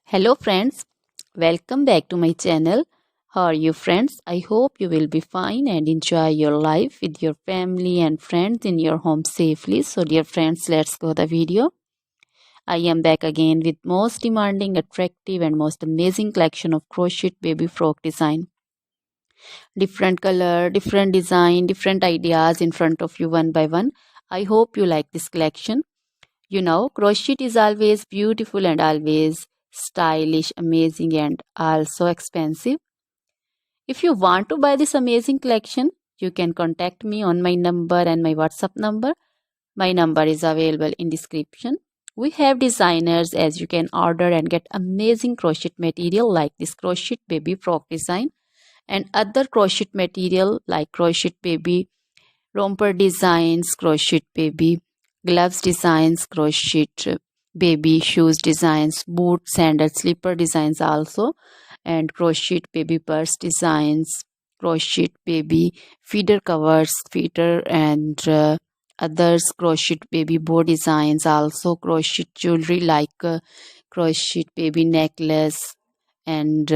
Hello friends, welcome back to my channel. How are you friends? I hope you will be fine and enjoy your life with your family and friends in your home safely. So dear friends, let's go the video. I am back again with most demanding, attractive and most amazing collection of crochet baby frock design. Different color, different design, different ideas in front of you one by one. I hope you like this collection. You know, crochet is always beautiful and always stylish, amazing, and also expensive. If you want to buy this amazing collection, you can contact me on my number and my WhatsApp number. My number is available in description. We have designers as you can order and get amazing crochet material like this crochet baby frock design and other crochet material like crochet baby romper designs, crochet baby gloves designs, crochet baby shoes designs, boot, sandal, slipper designs also, and crochet baby purse designs, crochet baby feeder covers, feeder and others, crochet baby bow designs also, crochet jewelry like crochet baby necklace and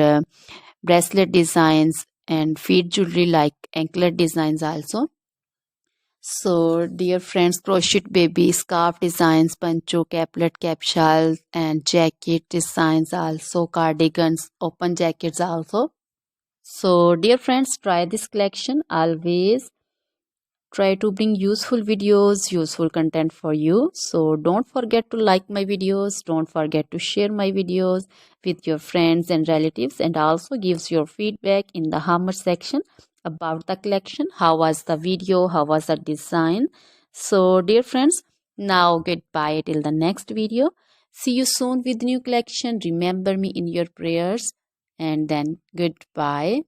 bracelet designs and feet jewelry like anklet designs also. So, dear friends, crochet baby scarf designs, pancho, caplet, capsule, and jacket designs also, cardigans, open jackets also. So, dear friends, try this collection. Always try to bring useful videos, useful content for you. So, don't forget to like my videos. Don't forget to share my videos with your friends and relatives, and also gives your feedback in the comment section about the collection. How was the video? How was the design? So, dear friends, now goodbye till the next video. See you soon with new collection. Remember me in your prayers, and then goodbye.